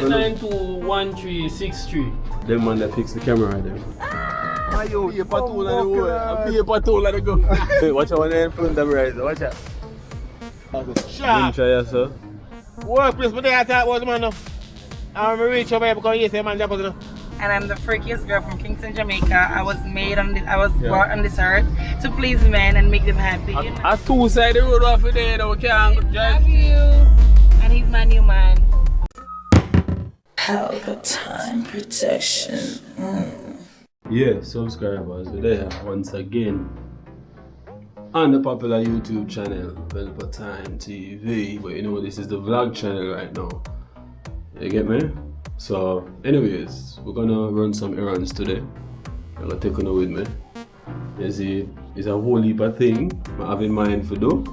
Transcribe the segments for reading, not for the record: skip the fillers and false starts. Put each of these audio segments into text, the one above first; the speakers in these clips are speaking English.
8921363. Them man that fix the camera there. Ayo, be a patrol on the road. Be a patrol on the go. Watch out on the front of the right. Watch out. Sharp. Try sir. Workplace, but they attack was man. I'm reach over here because yes, man, Japan. And I'm the freakiest girl from Kingston, Jamaica. I was brought on this earth to please men and make them happy. You know? A two-sided road off there, though, can't Love you. And he's my new man. Helga Time Protection. Yeah, subscribers, we're there once again on the popular YouTube channel, Velpa Time TV. But you know, this is the vlog channel right now. You get me? So, anyways, we're gonna run some errands today. I'm gonna take on with me. You see, it's a whole heap of thing I have in mind for do.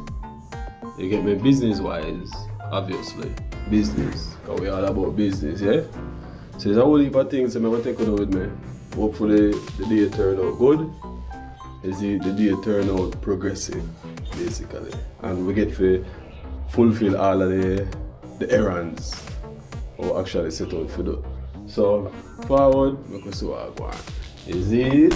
You get me? Business wise, obviously. Business. Because we're all about business, yeah? So, there's a whole heap of things I'm gonna take on with me. Hopefully, the day turn out good. You see, the day turn out progressive, basically. And we get to fulfill all of the errands. Or actually set out for do. So forward, we can see what I want. Is it?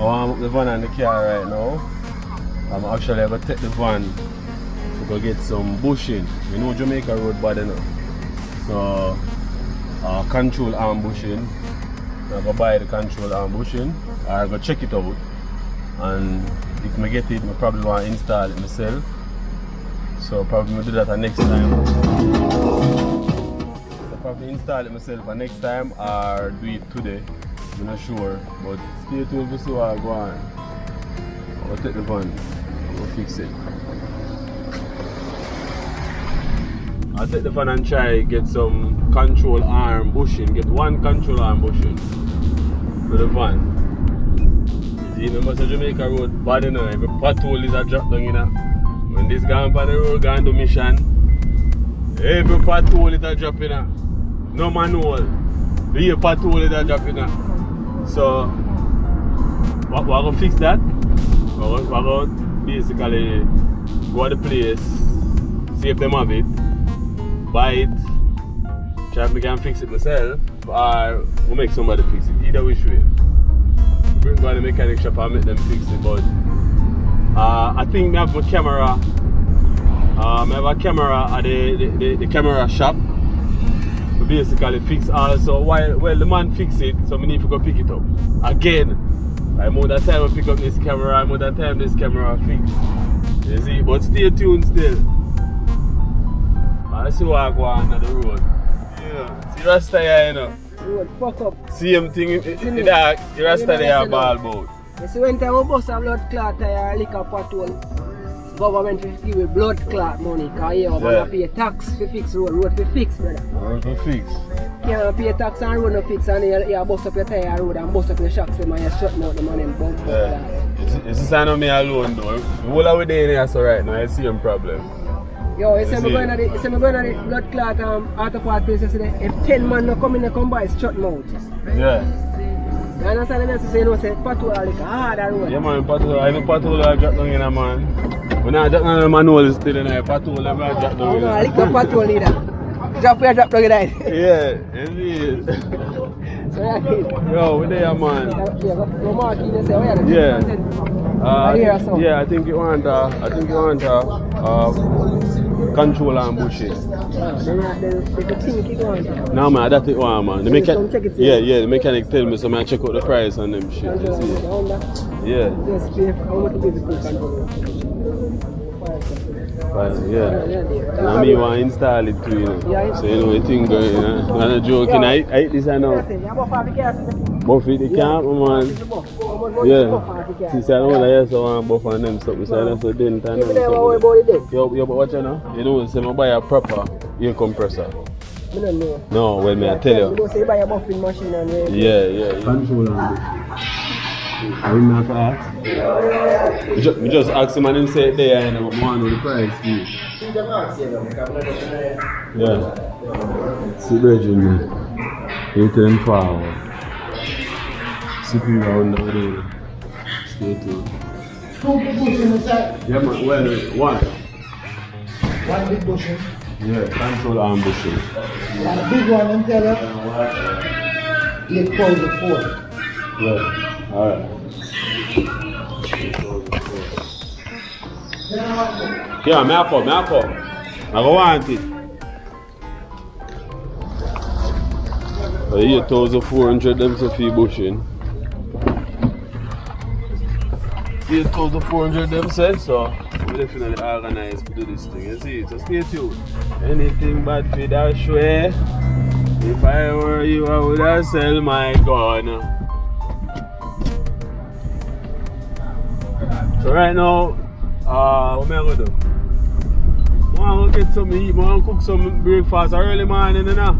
I'm up the van and the car right now. I'm actually going to take the van to go get some bushing. You know Jamaica road bad enough. So control arm bushing. I'm going to buy the control arm bushing. I'm going to check it out. And if I get it, I probably want to install it myself. So probably do that next time. So probably install it myself next time or do it today. I'm not sure, but stay tuned to see what I go on. I'll take the van, I'll fix it. I'll take the van and try get some control arm bushing, get one control arm bushing for the van. You see, remember the Jamaica road bad enough, every pothole is a drop down, you know. When this guy on the road going to mission, every pothole is a drop, you know. No manual, the pothole is a drop, you know. So, we're going to fix that. We're going to basically go to the place, see if they have it, buy it, try if I can fix it myself, or we'll make somebody fix it. Either which way. Bring go to the mechanic shop and make them fix it. But I think I have my camera. I have a camera at the camera shop. Basically fix also while the man fix it, so I need to go pick it up again. I'm more that time I pick up this camera, I'm more that time this camera fix. You see, but stay tuned still. I see what I go on the road. Yeah, see Rasta here, you know. Road fuck up. Same thing in the Rasta there ball boat. You see when time we bust a blood clot or liquor patrol, government will give you blood clot money, because you have to pay tax to fix road to fix, brother. Road to fix. You can't pay tax and road to fix, and you bust up your tire road and bust up your shocks and you shut out the money and bump up that. It's the sign of me alone though. The whole of the day here so right now, I see him problem. Yo, you see me going to the blood clot auto part place yesterday, if 10 man no come in, they come by, it's shut mouth. Yeah. You understand the message? You know, say patrol are like a harder road. Yeah man, patrol, I know patrol I drop down in a man. When I drop down in a manual still in a patrol, I drop down in a I like the patrol leader. Drop down in that. Yeah, it is. So yeah, yo, we there man. Yeah. Yeah, I think you want control and bushing. No man, that's it one man. The the mechanic tell me so I check out the price on them shit. You see? Yeah. Yeah. And me want to install it too, you know. So you know the thing going, you know. I'm not joking, I eat this I know. Buffy the camp, man. Yeah. Since I know that I want buff on them stuff, so I know so didn't I know. Yo, but watch out now. You know, say I buy a proper air compressor. No, well, me I tell you. You don't say buy a buffing machine and yeah. Control on I not ask. We just ask him and him say it there and I want to the price. Yeah. See Virgin man. You turn forward. Sitting down the road. Stay tuned. 2 big bushing inside. Yeah man, well, one. 1 big bushing. Yeah, control arm bushing. And a big one, I'm telling you. 8,400. Yeah, alright. Yeah, me up. I go want it. 8,400 them to fee bushing. 8,400 them said so. We definitely organized to do this thing, you see. So stay tuned. Anything bad for that way. If I were you, I would have sell my gun. So right now, what am I going to do? I want to get some eat, I want to cook some breakfast early morning, you know.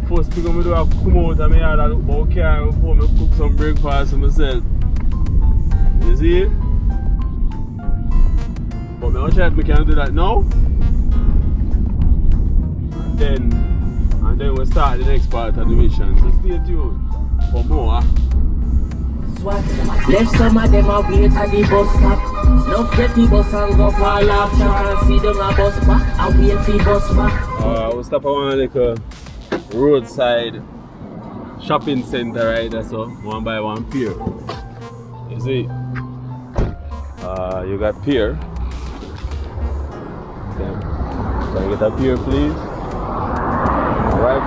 First thing I'm going to do is come out and I look about car before I cook some breakfast for myself. You see it? But I'm going to try if I can do that now. And then we'll start the next part of the mission. So stay tuned for more. Left some of them a wait at the bus stop. Love get the bus and go fall off. You can see them a bus back. I wait for bus back. We'll stop at one like a roadside shopping center right there, so one by one pier. You see? You got pier. Okay. Can I get a pier please? Right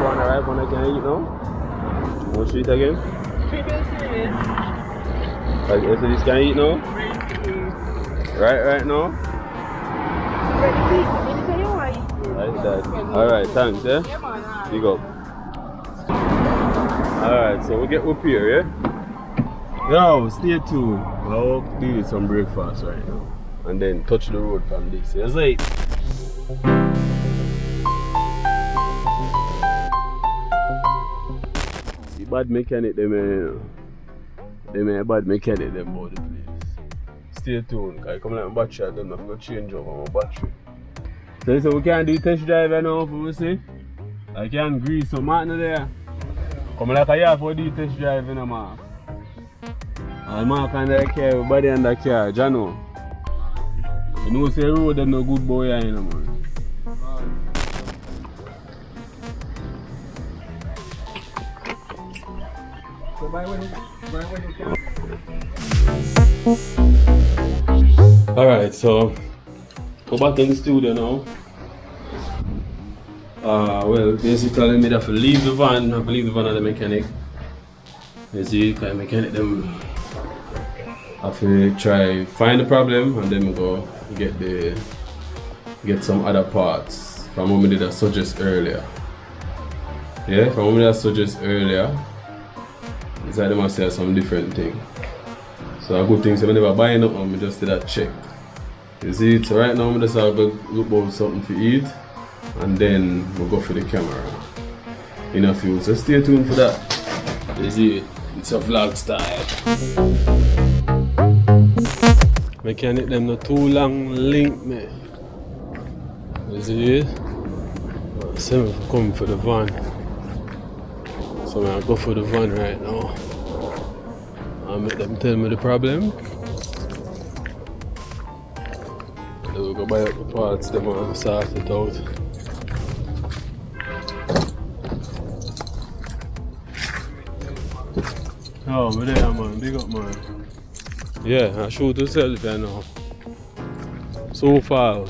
one I can eat now. What street again? Like, so this can eat now? Right now? Like that. Alright, thanks, yeah? Big up. Alright, so we get up here, yeah? Yo, stay tuned. I'll do some breakfast right now. And then touch the road from this. You see? The bad mechanic, they may bad mechanic them about the place. Stay tuned, because I come like my battery, I don't know if I'm going to change over my battery. So we can do test drive now, for we see. I can grease some man there. Come like a year for the test drive, you know, man. And Mark under the car, everybody under the car, Jano. You know, say road them no good boy, you know, man. Alright, so go back in the studio now. Well, basically, I have to leave the van. I have to leave the van at the mechanic. You see, because the mechanic them have to try find the problem and then go get some other parts from what we did suggest earlier. Yeah, from what we did suggest earlier. Inside them I say some different thing. So a good thing is so I never buy nothing, I just did that check. You see, so right now I just have to look for something to eat and then we'll go for the camera in a few. So stay tuned for that. You see, it's a vlog style. Mechanic them not too long link me. You see it? So I'm coming for the van. So I'm gonna go for the van right now. I'll make them tell me the problem. Then we'll go buy up the parts, them and sort it out. Oh, but there man, big up man. Yeah, I shoot yourself there now. So far.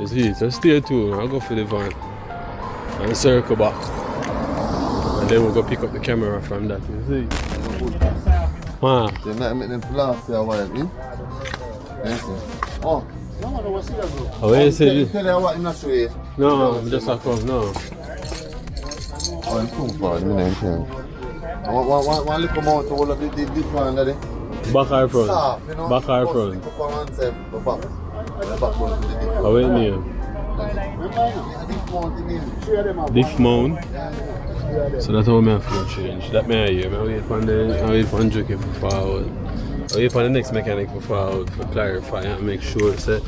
You see, so stay tuned, I'll go for the van. And circle back. And then we'll go pick up the camera from that, you see? Man. They might make them blast there while, eh? Yes, oh. Oh, where you say? Tell you what, I'm not sure. No, I'm just a come, no. Oh, I'm too far, I'm not sure. One little amount to hold up this one, daddy. Back or front? Soft, you know? Back or front? Up on one side, the back. The back one to the different. Oh, wait, near. Diff mount? So that's how I have to change. That may I hear. I wait for Juki for forward. I wait for the next mechanic for forward for clarify and make sure that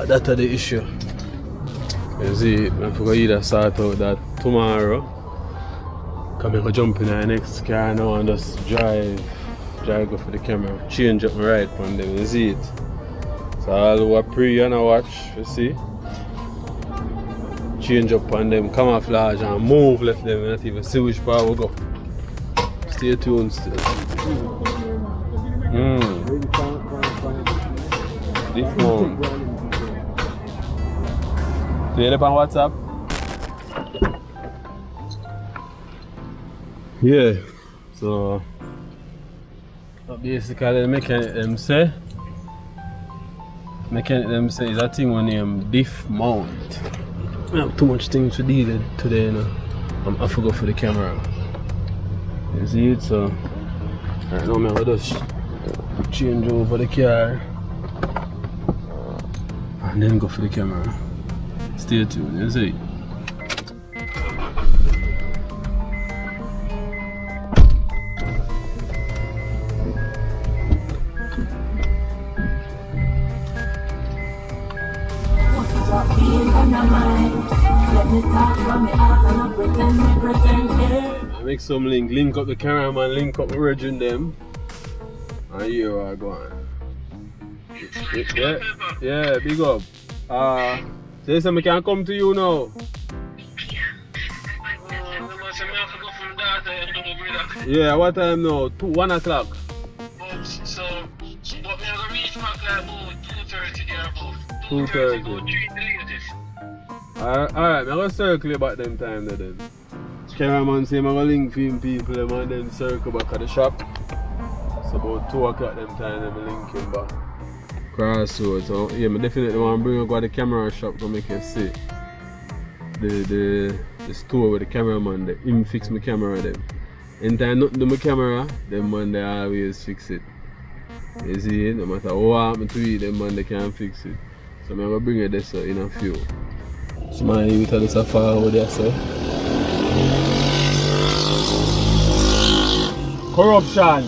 that's the issue. You see, I forgot either sort out that tomorrow. Come here, jump in the next car now and just drive go for the camera. Change up my right on them, you see it. So I'll do a pre and a watch, you see. Change up on them, camouflage and move left them and not even see which part we go. Stay tuned still. This one. Do you have on WhatsApp? Yeah. So basically the mechanic them say is a thing when named diff mount. I have too much things to deal with today, you know. I forgot for the camera. You see it? So right now I'm going to just change over the car and then go for the camera. Stay tuned, you see? I make some link up the cameraman, link up the virgin them. And here we are going. Yeah, big up. Say something can come to you now. Yeah, what time now? 1 o'clock. So, what we are going to reach back like about 2:30 there about. 2:30. Alright, I'm going to circle back them time there then. Cameraman say I'm going to link film people them and then circle back at the shop. So about 2 o'clock them time I'm link him back. Crossroads. So yeah, I definitely want to bring you to the camera shop to make you see the store with the cameraman, him fix my camera them. Anytime nothing to my camera, them man they always fix it. You see it? No matter what happen to it, them man they can fix it. So I'm going to bring you this in a few. So my youth are just a far over there, so. Corruption,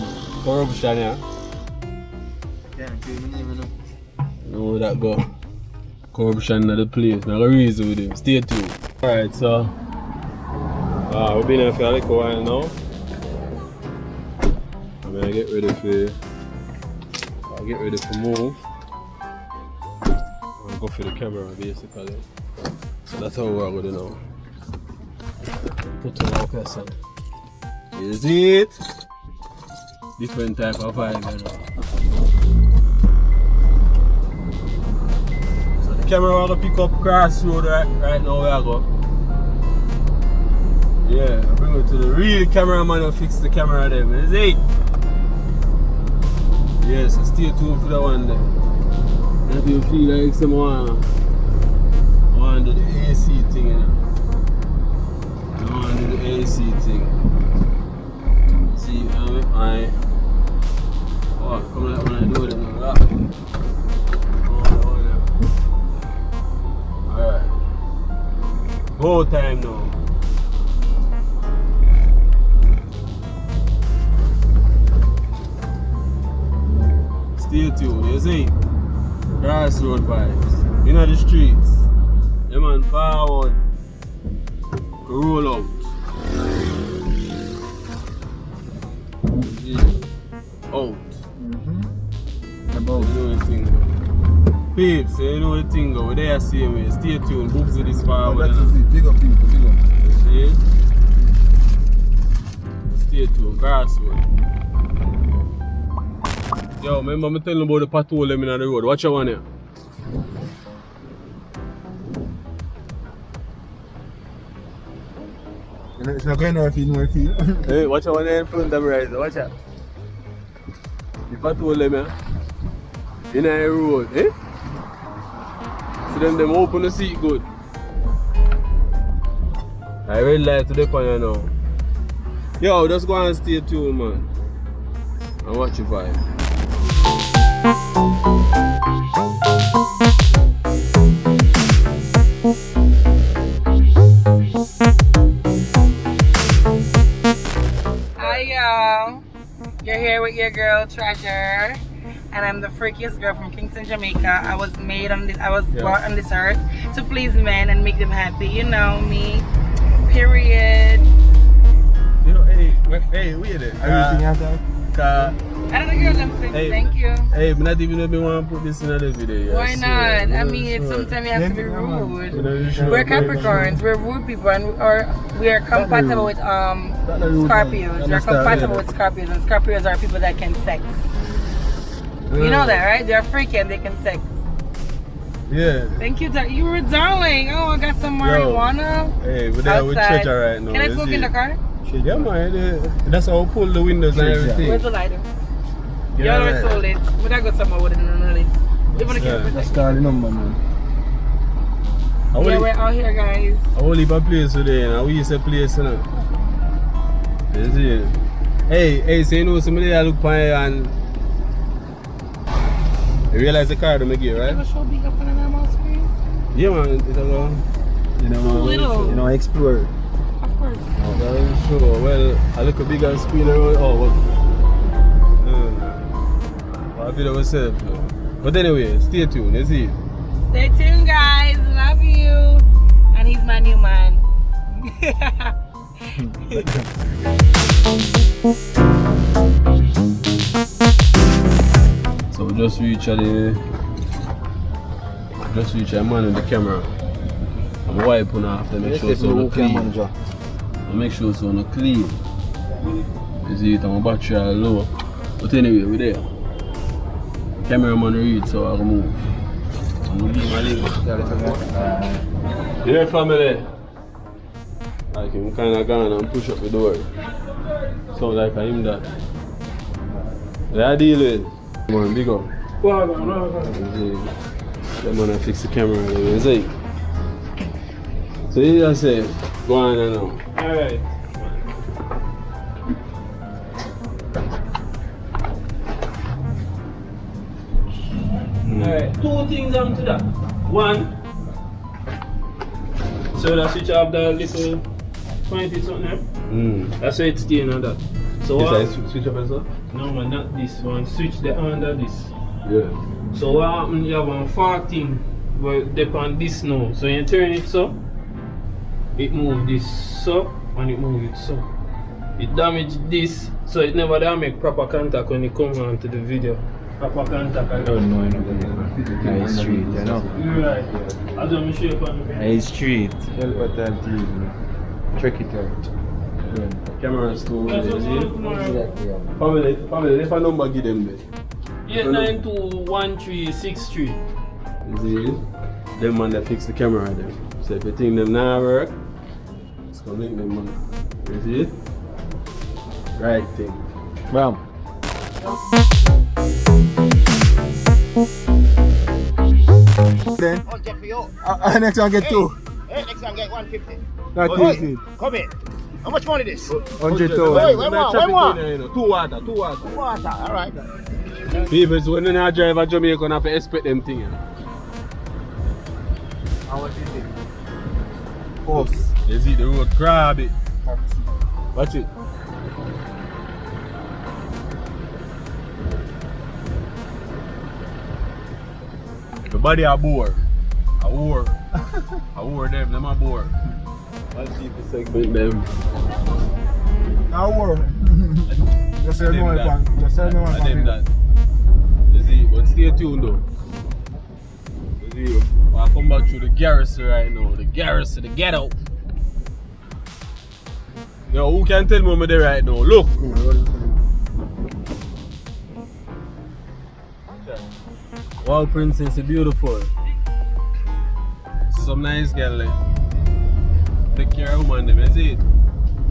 yeah. No, that go. Corruption in the place. Now go reason with him. Stay tuned. Alright, so we've been here for a little while now. I'm gonna get ready to move. I'll go for the camera basically. So that's how we're going to now. Put on our person. Is it? Different type of vibe, you know. So the camera we're going to pick up Crossroad right now where I go. Yeah, I bring it to the real cameraman who fix the camera them. Is it? Yeah, so stay tuned for that one there. And if you feel like someone want to do the AC thing, you know. I want to do the AC thing. See, come like when I do it now. Alright. Go time now. Stay tuned, you see? Crossroad vibes. In the streets. Yeah man, forward. Roll out. Yeah. Out. About. You know the thing. Peeps, you know the thing. We're there same way. Stay tuned. Boobs to this forward. That's it. Big up people, big up. See? Stay tuned. Crossroad. Yo, remember me telling you about the patrol them in the road. Watch your one here. It's not going to feel. Hey, watch your one here in front of me right there. Watch out. The patrol them here. In the road, eh? See them open the seat good. I red light to the corner now. Yo, just go and stay tuned, man. And watch your vibe. your girl Treasure, and I'm the freakiest girl from Kingston, Jamaica. I was brought on this earth to please men and make them happy. You know me. Period. You know, hey, wait there. Everything after? And the girl I'm saying, Hey. thank you. Hey, but not even if we want to put this in another video. Why not? I mean, sometimes you have to be rude. We're Capricorns, we're rude people, and we are compatible with Scorpios. We're compatible with Scorpios, and Scorpios are people that can sex. You know that, right? They're freaky and they can sex. Yeah. Thank you, you were darling. Oh, I got some marijuana. Hey, but there with outside. Treasure right now. Can I smoke in the car? Yeah, man. That's how we pull the windows and everything. Where's the lighter? Yeah, Y'all are right. so late. But I got somewhere with it in the late. You want to Yeah. get Let's call the number, man. Yeah, we're out here, guys. I will leave a place today, and we use a place, you know. You see? Hey, so you know, somebody I look for and you realize the car that I get, right? Ever show big up on a normal screen? Yeah, man. It's a You know, Little. you know, explore. Of course. sure. Well, I look a bigger screen around. Oh, what? I'll be there myself. But anyway, stay tuned. You see? Stay tuned, guys. Love you. And he's my new man. So we just reach a man with the camera. I'm wiping off to make sure it's all clean. Make sure it's all clean. You see it, my battery are low. But anyway, we're there. Cameraman read, so I'll move. I'm gonna leave my link. Yeah, family. Like him kinda gone and push up the door. Sound like him that. That deal with. Come on, big up. That man fix the camera anyway, is it? So you just say, go on and now. Alright. Alright, two things to that. One, so that switch off the little 20 something there. That's why it's staying on that. So switch up and stuff? no man, not this one. Switch the under this. Yeah. So what happens? You have one 14 but depend this now. So you turn it so, it move this so, and it move it so. It damage this, so it never da make proper contact when it come on to the video. Proper contact. I don't know Nice street, you know. Right. As I'm sure you on the Nice street. Help at that TV. Check it out. Cameras too. That's You what's see? up tomorrow. Family, if a number give them there. 8921363. You see? Them man that fix the camera there. So if you think them not work, it's gonna make them money. You see? Right thing. Bam. Then, Get for you. next one get two. Hey, next time get 150. Not Oi, easy. come here. How much money this? 100,000. Oi, when what? Two water. Water, alright. People, so when they not drive a Jamaica, you have to expect them things. You know? How much is it? Horse. You see the road, grab it. Watch it. The body a bore. A war. A war them a bore. I'll keep the segment them. Hour. Just tell me Them one that. bank. Just tell me one And them bank. that. You see, but stay tuned though. You see, I'll come back through the garrison right now. The garrison, the ghetto. Yo, who can tell me I'm there right now? Look. Wow, princess, you're beautiful. Some nice girl. Take care of woman, them, you see it?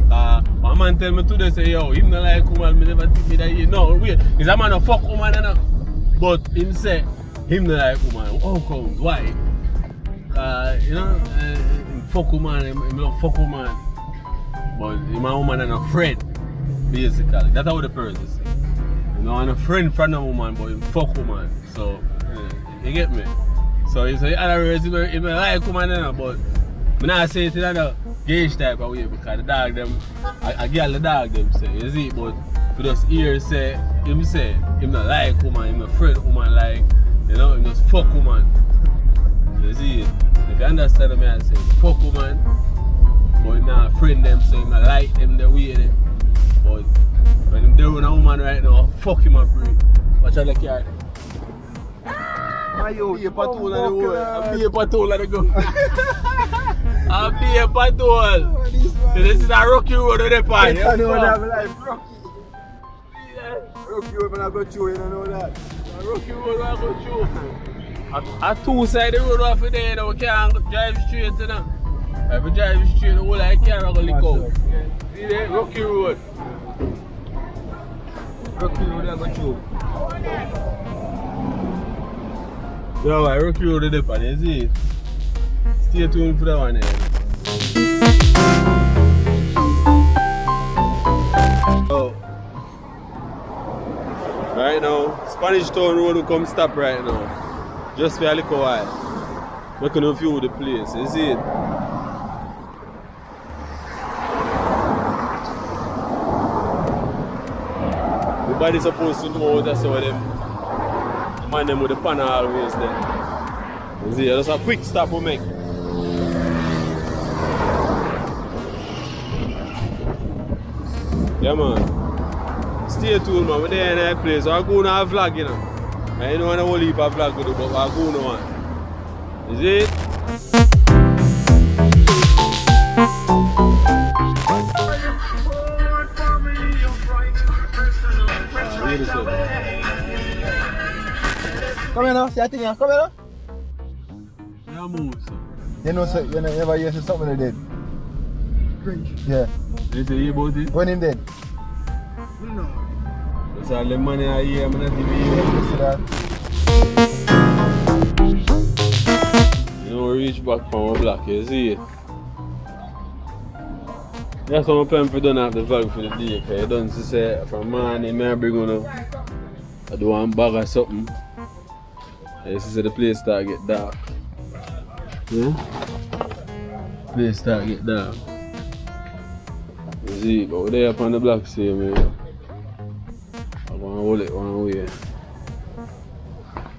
My man tell me today, say, yo, him not like woman, me never think me that he. No, wait, because a man a fuck woman, and but him say, him not like woman. How come? Why? You know, him fuck woman, him not fuck woman. But him a woman and a friend, basically. That's how the person say. You know, and a friend from a woman, but him fuck woman. So, you get me? So, you say, other words, him like woman, but I not say it in a gauge type of way because the dog them, I get the dog them say, you see, but For just hear say him not like woman, him not friend woman like, you know, him just fuck woman. You see it? If you understand me, I say fuck woman, but him not friend them, so him not like them the way they. But when him there with a woman right now, fuck him up break. Watch out the car. I'll be a patrol on the road. I'll be a patrol on the go. I'll be a patrol. This is a rocky road on the part. I know that I'm like rocky. Rocky road when I go through, you know that. A rocky road when I go through. A two-sided road off of there, we can't drive straight, you know. If we drive straight, the whole of the car will lick out. See there? Rocky road. Rocky road I go through. Yo, I rocky road on the part, you see it? Stay tuned for that one here. Oh. Right now, Spanish Town Road will come stop right now. Just for a little while. We can view the place, you see it? Nobody's supposed to know that's how them man them with the panel always there. You see, just a quick stop we make. Yeah man. Stay tuned man, we're there in that place. We're going to a vlog, you know. I don't want a whole heap of vlog with it, but we're going to one. You see it? Come here now, see that thing here, come here now. Yeah, move, sir. You know, sir, you never hear something they did. Yeah. You say you about it? When him dead? No. That's all the money I hear, I'm not TV. You see that? You don't reach back from my block, you see it? That's what I'm planning for done after the vlog for the day, because you don't see say from morning I bring on I do one bag or something. You see the place start get dark. Yeah? Place start get dark. You see, but we're there up on the block see me. I'm gonna hold it one way.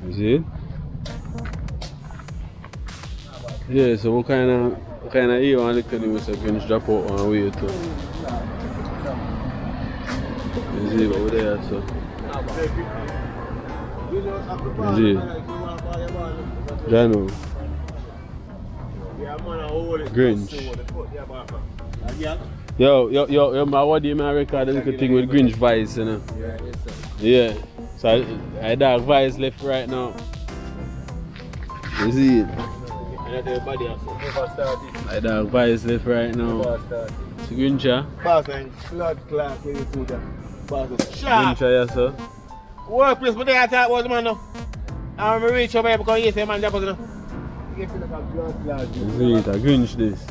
You see it? Yeah, so we kinda hear one little news so finish drop out one way too. You see, but we're there so. You see? Jano. Grinch. Yo, my what do you record a little thing with Grinch Vice, you know? Yeah. So I dark Vice left right now. You see it? I dark Vice left right now. Grinch, Boss and blood clot with the food. Grinch, yes sir. Workplace, but I thought was man now. I'm reach over here because he say man that was You get like a blood clot. You see it, a Grinch this.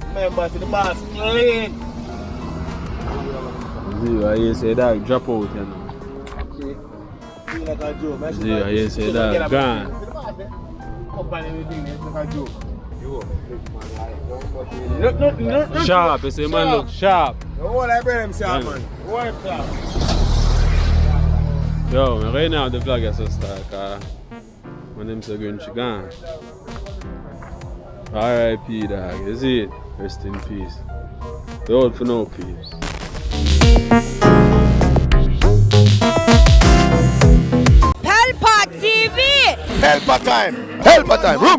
Remember to the boss clean. You see, I hear say that drop out, you know. Feel like a joke. You see, I hear say that gone. Company everything, it's like a joke. No. Sharp, you say man look sharp. The whole I bring them sharp, man. Work class. Yo, right now the vlog is so start because when them say Grinch gone. R.I.P. dog, you see it? Rest in peace. The old for no peace. Pelpa TV! Pelpa time! Pelpa time! Room!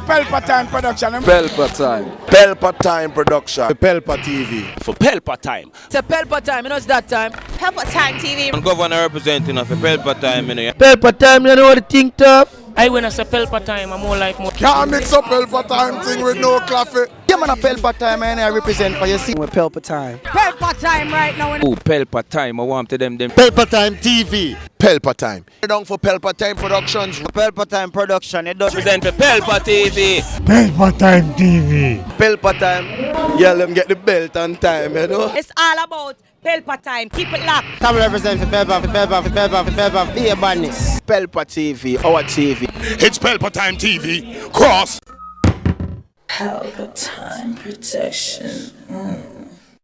Pelpa time production. Pelpa time. Pelpa time production. Pelpa TV. For Pelpa time. It's a Pelpa time, you know it's that time. Pelpa Time TV. I'm governor representing of Pelpa time, you know. Pelpa time, you know what the thing tough? I when I say Pelpa time, I'm more like more. Can't mix up Pelpa time thing with no coffee. Yeah, man, a Pelpa time, and I represent for you see. We're Pelpa time. Pelpa Time right now. Oh, Pelpa time, I want to them. Pelpa time TV. Pelpa time. Down for Pelpa time productions. Pelpa time production, it does. Represent for Pelpa TV. Pelpa time TV. Pelpa time. Yeah, let them get the belt on time, you know. It's all about Pelpa Time. Keep it locked. Come represent for Pelpa, be a badness. Pelpa TV, our TV. It's Pelpa time TV. Cross. Pelpa Time protection.